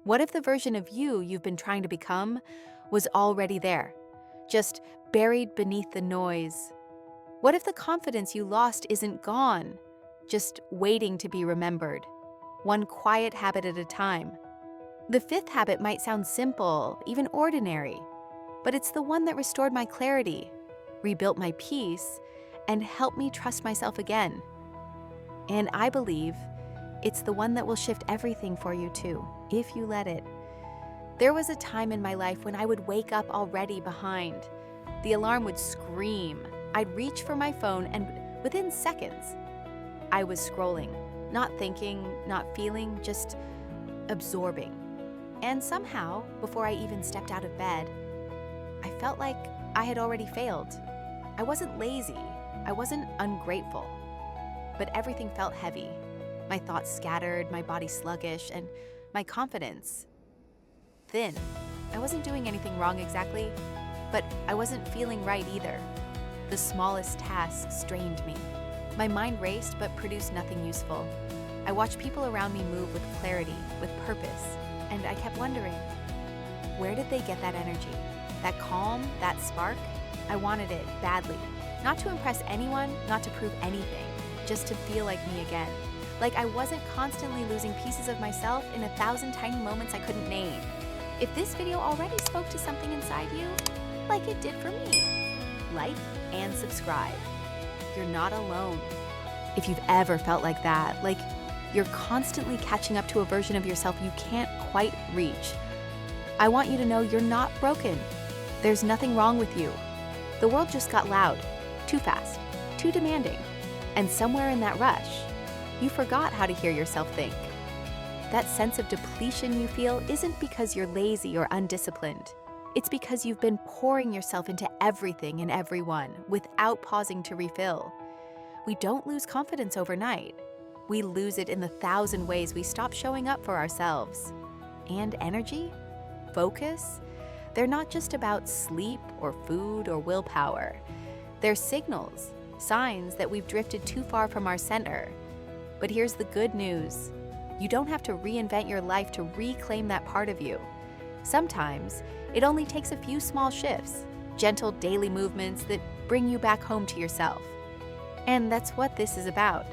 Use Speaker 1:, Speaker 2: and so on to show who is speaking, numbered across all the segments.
Speaker 1: What if the version of you've been trying to become was already there, just buried beneath the noise? What if the confidence you lost isn't gone, just waiting to be remembered, one quiet habit at a time? The fifth habit might sound simple, even ordinary, but it's the one that restored my clarity, rebuilt my peace, and helped me trust myself again. And I believe it's the one that will shift everything for you too, if you let it. There was a time in my life when I would wake up already behind. The alarm would scream. I'd reach for my phone, and within seconds, I was scrolling, not thinking, not feeling, just absorbing. And somehow, before I even stepped out of bed, I felt like I had already failed. I wasn't lazy, I wasn't ungrateful, but everything felt heavy. My thoughts scattered, my body sluggish, and my confidence thin. I wasn't doing anything wrong exactly, but I wasn't feeling right either. The smallest tasks drained me. My mind raced but produced nothing useful. I watched people around me move with clarity, with purpose, and I kept wondering, where did they get that energy? That calm, that spark? I wanted it badly. Not to impress anyone, not to prove anything, just to feel like me again. Like I wasn't constantly losing pieces of myself in 1,000 tiny moments I couldn't name. If this video already spoke to something inside you, like it did for me, like and subscribe. You're not alone. If you've ever felt like that, like you're constantly catching up to a version of yourself you can't quite reach, I want you to know you're not broken. There's nothing wrong with you. The world just got loud, too fast, too demanding, and somewhere in that rush, you forgot how to hear yourself think. That sense of depletion you feel isn't because you're lazy or undisciplined. It's because you've been pouring yourself into everything and everyone without pausing to refill. We don't lose confidence overnight. We lose it in the 1,000 ways we stop showing up for ourselves. And energy, focus, they're not just about sleep or food or willpower. They're signals, signs that we've drifted too far from our center. But here's the good news. You don't have to reinvent your life to reclaim that part of you. Sometimes, it only takes a few small shifts, gentle daily movements that bring you back home to yourself. And that's what this is about.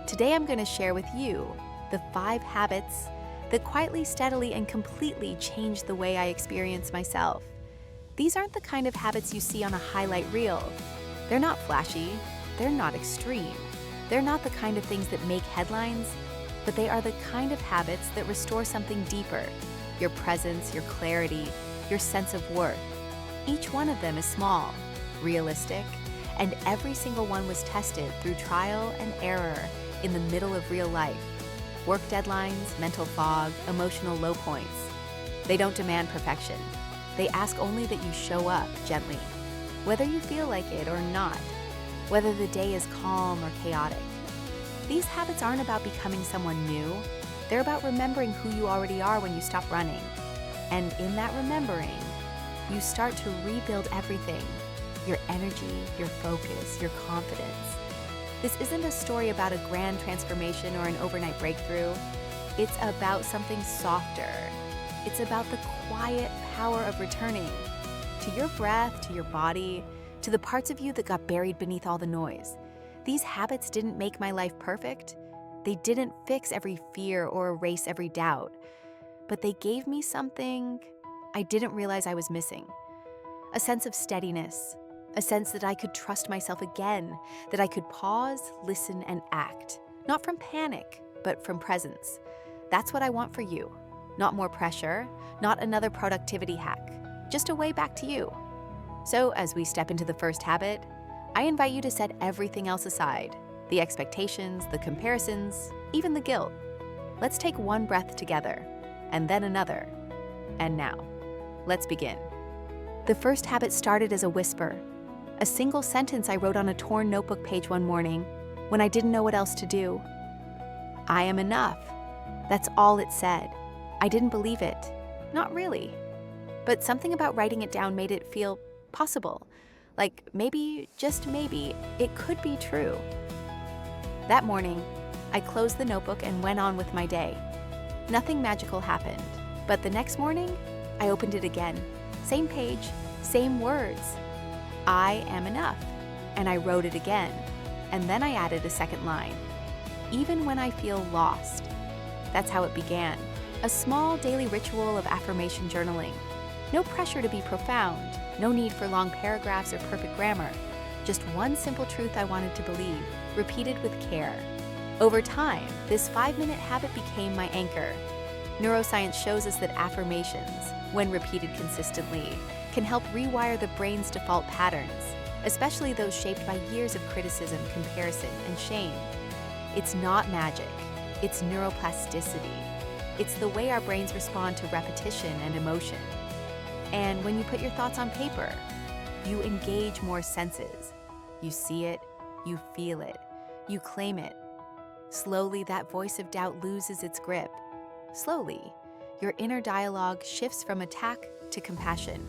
Speaker 1: Today I'm going to share with you the 5 habits that quietly, steadily, and completely change the way I experience myself. These aren't the kind of habits you see on a highlight reel. They're not flashy, they're not extreme. They're not the kind of things that make headlines, but they are the kind of habits that restore something deeper, your presence, your clarity, your sense of worth. Each one of them is small, realistic, and every single one was tested through trial and error in the middle of real life. Work deadlines, mental fog, emotional low points. They don't demand perfection. They ask only that you show up gently, whether you feel like it or not, whether the day is calm or chaotic. These habits aren't about becoming someone new. They're about remembering who you already are when you stop running. And in that remembering, you start to rebuild everything: your energy, your focus, your confidence. This isn't a story about a grand transformation or an overnight breakthrough. It's about something softer. It's about the quiet power of returning to your breath, to your body, to the parts of you that got buried beneath all the noise. These habits didn't make my life perfect. They didn't fix every fear or erase every doubt. But they gave me something I didn't realize I was missing. A sense of steadiness, a sense that I could trust myself again, that I could pause, listen, and act. Not from panic, but from presence. That's what I want for you. Not more pressure, not another productivity hack, just a way back to you. So as we step into the first habit, I invite you to set everything else aside, the expectations, the comparisons, even the guilt. Let's take one breath together, and then another. And now, let's begin. The first habit started as a whisper, a single sentence I wrote on a torn notebook page one morning when I didn't know what else to do. I am enough. That's all it said. I didn't believe it. Not really. But something about writing it down made it feel possible. Like maybe, just maybe, it could be true. That morning, I closed the notebook and went on with my day. Nothing magical happened, but the next morning, I opened it again. Same page, same words. I am enough. And I wrote it again. And then I added a second line. Even when I feel lost. That's how it began. A small daily ritual of affirmation journaling. No pressure to be profound. No need for long paragraphs or perfect grammar. Just one simple truth I wanted to believe, repeated with care. Over time, this 5-minute habit became my anchor. Neuroscience shows us that affirmations, when repeated consistently, can help rewire the brain's default patterns, especially those shaped by years of criticism, comparison, and shame. It's not magic, it's neuroplasticity. It's the way our brains respond to repetition and emotion. And when you put your thoughts on paper, you engage more senses. You see it, you feel it, you claim it. Slowly, that voice of doubt loses its grip. Slowly, your inner dialogue shifts from attack to compassion.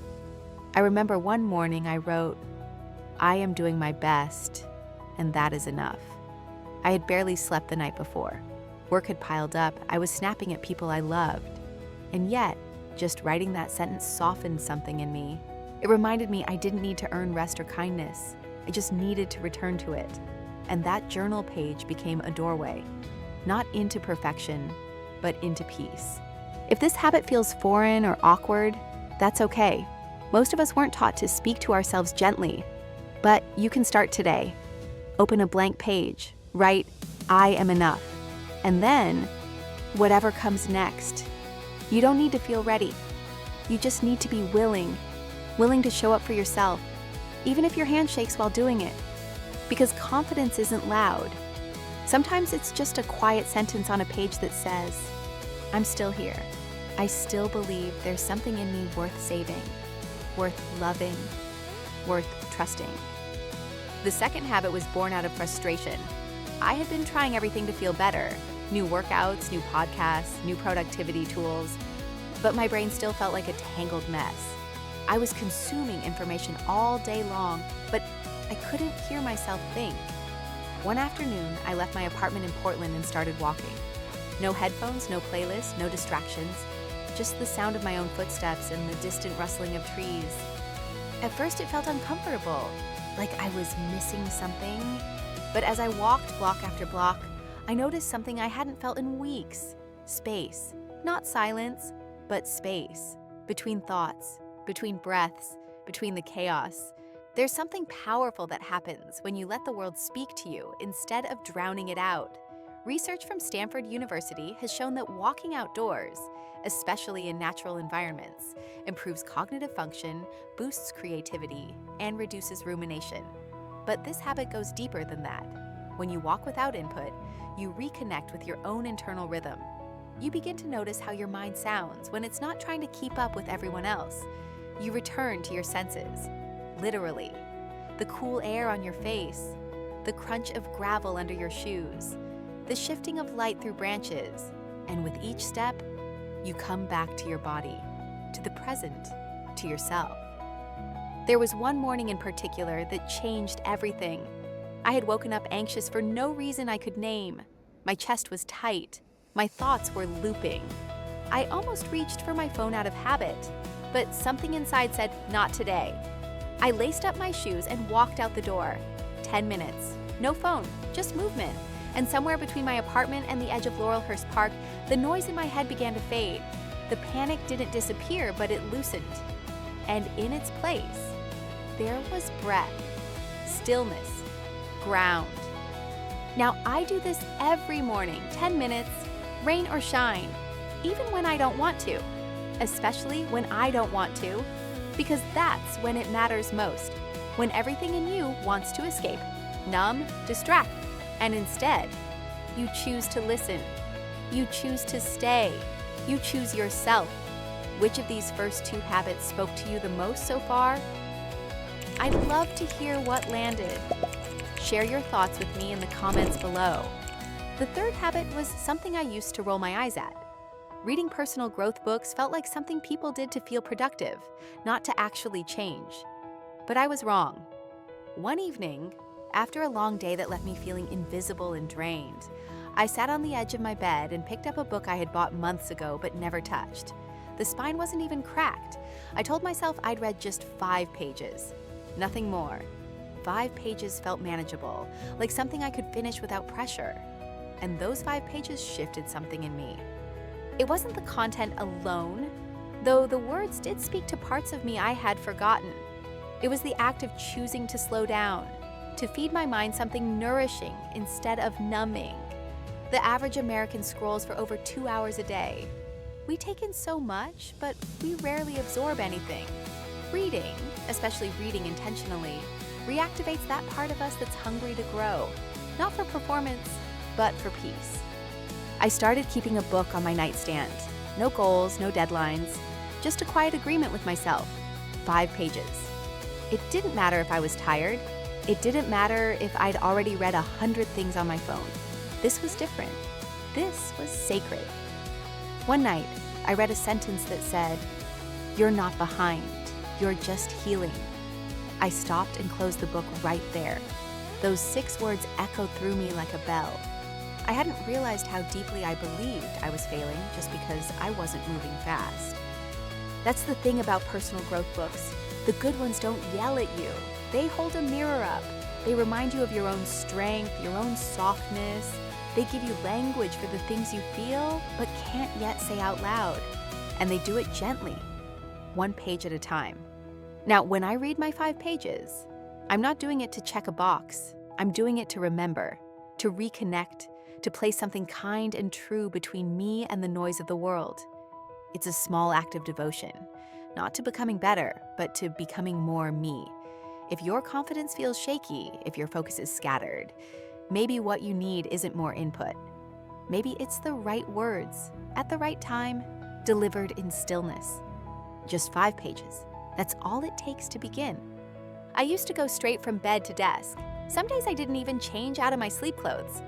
Speaker 1: I remember one morning I wrote, "I am doing my best, and that is enough." I had barely slept the night before. Work had piled up, I was snapping at people I loved. And yet, just writing that sentence softened something in me. It reminded me I didn't need to earn rest or kindness. I just needed to return to it. And that journal page became a doorway, not into perfection, but into peace. If this habit feels foreign or awkward, that's okay. Most of us weren't taught to speak to ourselves gently, but you can start today. Open a blank page, write, "I am enough," and then whatever comes next. You don't need to feel ready. You just need to be willing to show up for yourself, even if your hand shakes while doing it. Because confidence isn't loud. Sometimes it's just a quiet sentence on a page that says, "I'm still here. I still believe there's something in me worth saving, worth loving, worth trusting." The second habit was born out of frustration. I had been trying everything to feel better. New workouts, new podcasts, new productivity tools, but my brain still felt like a tangled mess. I was consuming information all day long, but I couldn't hear myself think. One afternoon, I left my apartment in Portland and started walking. No headphones, no playlist, no distractions, just the sound of my own footsteps and the distant rustling of trees. At first, it felt uncomfortable, like I was missing something. But as I walked block after block, I noticed something I hadn't felt in weeks. Space. Not silence, but space. Between thoughts, between breaths, between the chaos. There's something powerful that happens when you let the world speak to you instead of drowning it out. Research from Stanford University has shown that walking outdoors, especially in natural environments, improves cognitive function, boosts creativity, and reduces rumination. But this habit goes deeper than that. When you walk without input, you reconnect with your own internal rhythm. You begin to notice how your mind sounds when it's not trying to keep up with everyone else. You return to your senses. Literally. The cool air on your face, the crunch of gravel under your shoes, the shifting of light through branches, and with each step, you come back to your body, to the present, to yourself. There was one morning in particular that changed everything. I had woken up anxious for no reason I could name. My chest was tight. My thoughts were looping. I almost reached for my phone out of habit, but something inside said, "Not today." I laced up my shoes and walked out the door. 10 minutes. No phone, just movement. And somewhere between my apartment and the edge of Laurelhurst Park, the noise in my head began to fade. The panic didn't disappear, but it loosened. And in its place, there was breath, stillness, ground. Now, I do this every morning, 10 minutes, rain or shine, even when I don't want to, especially when I don't want to, because that's when it matters most, when everything in you wants to escape, numb, distract, and instead, you choose to listen, you choose to stay, you choose yourself. Which of these first two habits spoke to you the most so far? I'd love to hear what landed. Share your thoughts with me in the comments below. The third habit was something I used to roll my eyes at. Reading personal growth books felt like something people did to feel productive, not to actually change. But I was wrong. One evening, after a long day that left me feeling invisible and drained, I sat on the edge of my bed and picked up a book I had bought months ago but never touched. The spine wasn't even cracked. I told myself I'd read just 5 pages. Nothing more. 5 pages felt manageable, like something I could finish without pressure. And those 5 pages shifted something in me. It wasn't the content alone, though the words did speak to parts of me I had forgotten. It was the act of choosing to slow down, to feed my mind something nourishing instead of numbing. The average American scrolls for over 2 hours a day. We take in so much, but we rarely absorb anything. Reading, especially reading intentionally, reactivates that part of us that's hungry to grow, not for performance, but for peace. I started keeping a book on my nightstand. No goals, no deadlines, just a quiet agreement with myself. 5 pages. It didn't matter if I was tired. It didn't matter if I'd already read 100 things on my phone. This was different. This was sacred. One night, I read a sentence that said, "You're not behind, you're just healing." I stopped and closed the book right there. Those 6 words echoed through me like a bell. I hadn't realized how deeply I believed I was failing just because I wasn't moving fast. That's the thing about personal growth books. The good ones don't yell at you. They hold a mirror up. They remind you of your own strength, your own softness. They give you language for the things you feel but can't yet say out loud. And they do it gently, 1 page at a time. Now, when I read my 5 pages, I'm not doing it to check a box. I'm doing it to remember, to reconnect, to place something kind and true between me and the noise of the world. It's a small act of devotion, not to becoming better, but to becoming more me. If your confidence feels shaky, if your focus is scattered, maybe what you need isn't more input. Maybe it's the right words, at the right time, delivered in stillness. Just 5 pages. That's all it takes to begin. I used to go straight from bed to desk. Some days I didn't even change out of my sleep clothes.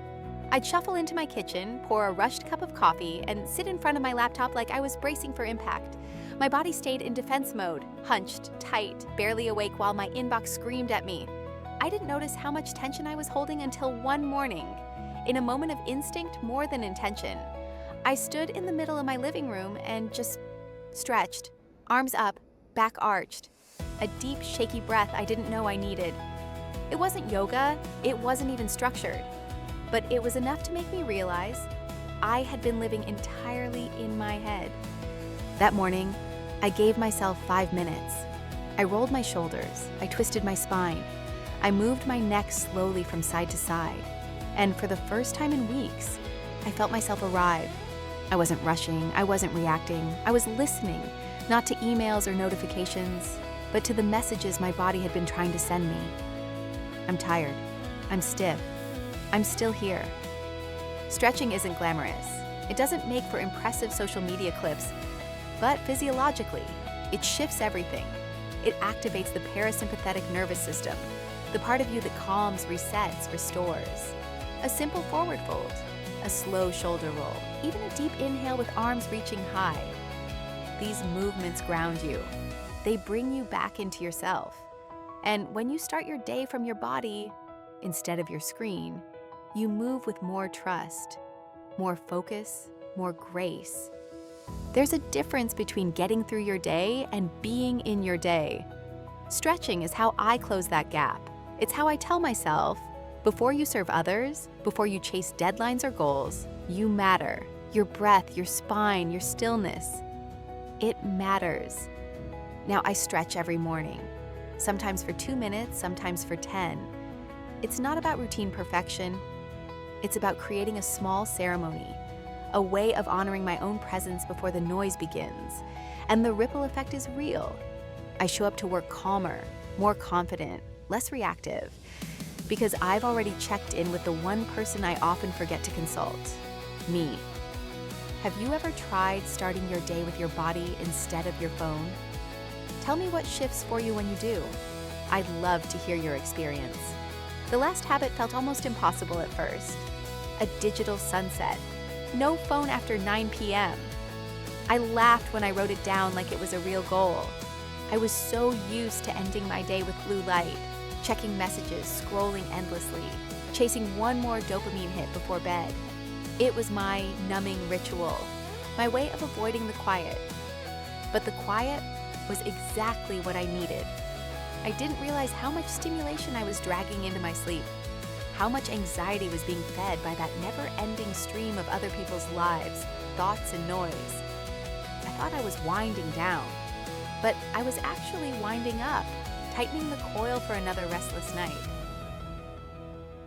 Speaker 1: I'd shuffle into my kitchen, pour a rushed cup of coffee, and sit in front of my laptop like I was bracing for impact. My body stayed in defense mode, hunched, tight, barely awake while my inbox screamed at me. I didn't notice how much tension I was holding until one morning. In a moment of instinct more than intention, I stood in the middle of my living room and just stretched, arms up, back arched. A deep, shaky breath I didn't know I needed. It wasn't yoga, it wasn't even structured, but it was enough to make me realize I had been living entirely in my head. That morning, I gave myself 5 minutes. I rolled my shoulders, I twisted my spine, I moved my neck slowly from side to side, and for the first time in weeks, I felt myself arrive. I wasn't rushing, I wasn't reacting, I was listening, not to emails or notifications, but to the messages my body had been trying to send me. I'm tired, I'm stiff, I'm still here. Stretching isn't glamorous. It doesn't make for impressive social media clips, but physiologically, it shifts everything. It activates the parasympathetic nervous system, the part of you that calms, resets, restores. A simple forward fold, a slow shoulder roll, even a deep inhale with arms reaching high. These movements ground you. They bring you back into yourself. And when you start your day from your body, instead of your screen, you move with more trust, more focus, more grace. There's a difference between getting through your day and being in your day. Stretching is how I close that gap. It's how I tell myself, before you serve others, before you chase deadlines or goals, you matter. Your breath, your spine, your stillness. It matters. Now I stretch every morning, sometimes for 2 minutes, sometimes for 10. It's not about routine perfection. It's about creating a small ceremony, a way of honoring my own presence before the noise begins. And the ripple effect is real. I show up to work calmer, more confident, less reactive, because I've already checked in with the one person I often forget to consult, me. Have you ever tried starting your day with your body instead of your phone? Tell me what shifts for you when you do. I'd love to hear your experience. The last habit felt almost impossible at first. A digital sunset. No phone after 9 p.m. I laughed when I wrote it down like it was a real goal. I was so used to ending my day with blue light, checking messages, scrolling endlessly, chasing one more dopamine hit before bed. It was my numbing ritual, my way of avoiding the quiet. But the quiet was exactly what I needed. I didn't realize how much stimulation I was dragging into my sleep, how much anxiety was being fed by that never-ending stream of other people's lives, thoughts, and noise. I thought I was winding down, but I was actually winding up, tightening the coil for another restless night.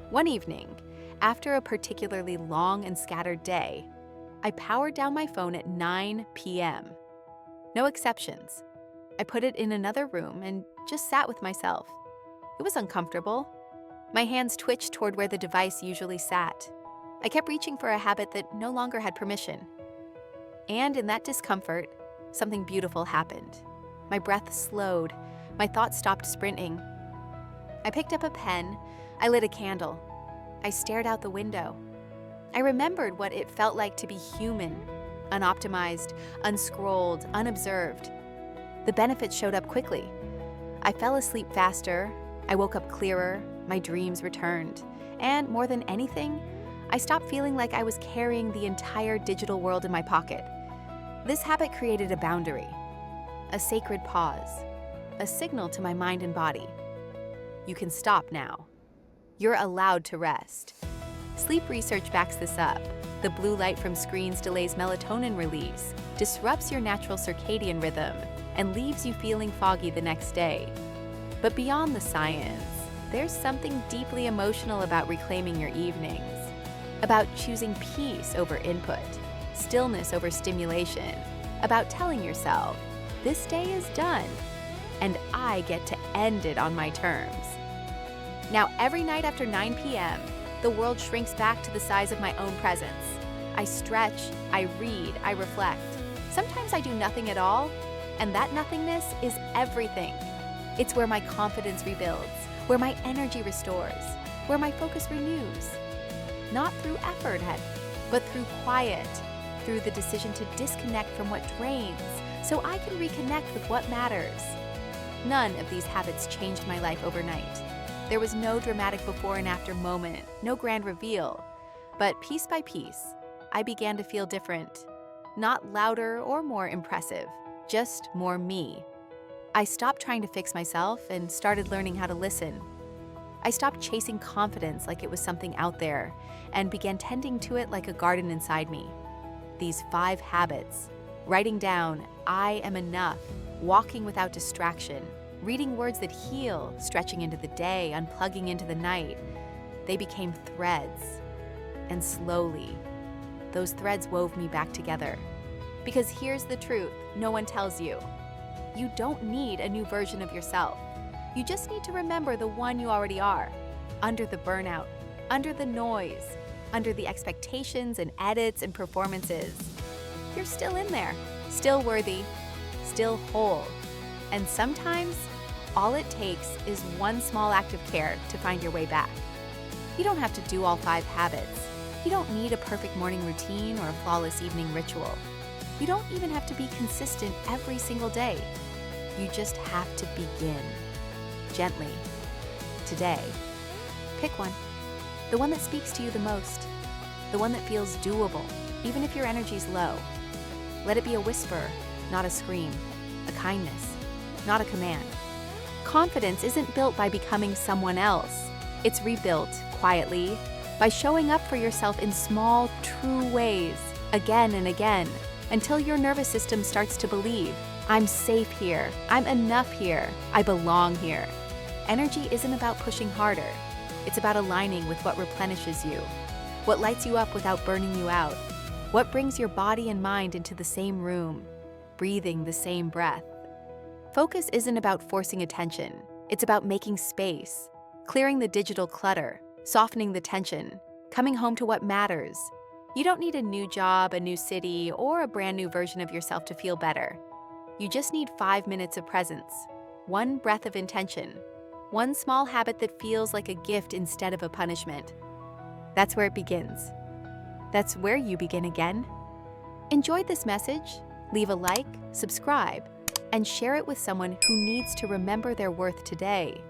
Speaker 1: One evening, after a particularly long and scattered day, I powered down my phone at 9 p.m. No exceptions. I put it in another room and just sat with myself. It was uncomfortable. My hands twitched toward where the device usually sat. I kept reaching for a habit that no longer had permission. And in that discomfort, something beautiful happened. My breath slowed. My thoughts stopped sprinting. I picked up a pen. I lit a candle. I stared out the window. I remembered what it felt like to be human, unoptimized, unscrolled, unobserved. The benefits showed up quickly. I fell asleep faster. I woke up clearer. My dreams returned. And more than anything, I stopped feeling like I was carrying the entire digital world in my pocket. This habit created a boundary, a sacred pause, a signal to my mind and body. You can stop now. You're allowed to rest. Sleep research backs this up. The blue light from screens delays melatonin release, disrupts your natural circadian rhythm, and leaves you feeling foggy the next day. But beyond the science, there's something deeply emotional about reclaiming your evenings, about choosing peace over input, stillness over stimulation, about telling yourself, this day is done, and I get to end it on my terms. Now, every night after 9 p.m., the world shrinks back to the size of my own presence. I stretch, I read, I reflect. Sometimes I do nothing at all, and that nothingness is everything. It's where my confidence rebuilds, where my energy restores, where my focus renews. Not through effort, but through quiet, through the decision to disconnect from what drains, so I can reconnect with what matters. None of these habits changed my life overnight. There was no dramatic before and after moment, no grand reveal. But piece by piece, I began to feel different. Not louder or more impressive, just more me. I stopped trying to fix myself and started learning how to listen. I stopped chasing confidence like it was something out there and began tending to it like a garden inside me. These 5 habits, writing down, I am enough, walking without distraction, reading words that heal, stretching into the day, unplugging into the night, they became threads. And slowly, those threads wove me back together. Because here's the truth no one tells you. You don't need a new version of yourself. You just need to remember the one you already are. Under the burnout, under the noise, under the expectations and edits and performances. You're still in there, still worthy, still whole. And sometimes, all it takes is one small act of care to find your way back. You don't have to do all 5 habits. You don't need a perfect morning routine or a flawless evening ritual. You don't even have to be consistent every single day. You just have to begin. Gently. Today. Pick one. The one that speaks to you the most. The one that feels doable, even if your energy's low. Let it be a whisper, not a scream. A kindness, not a command. Confidence isn't built by becoming someone else. It's rebuilt quietly by showing up for yourself in small, true ways, again and again, until your nervous system starts to believe, I'm safe here, I'm enough here, I belong here. Energy isn't about pushing harder. It's about aligning with what replenishes you, what lights you up without burning you out, what brings your body and mind into the same room, breathing the same breath. Focus isn't about forcing attention. It's about making space, clearing the digital clutter, softening the tension, coming home to what matters. You don't need a new job, a new city, or a brand new version of yourself to feel better. You just need 5 minutes of presence, one breath of intention, one small habit that feels like a gift instead of a punishment. That's where it begins. That's where you begin again. Enjoyed this message? Leave a like, subscribe, and share it with someone who needs to remember their worth today.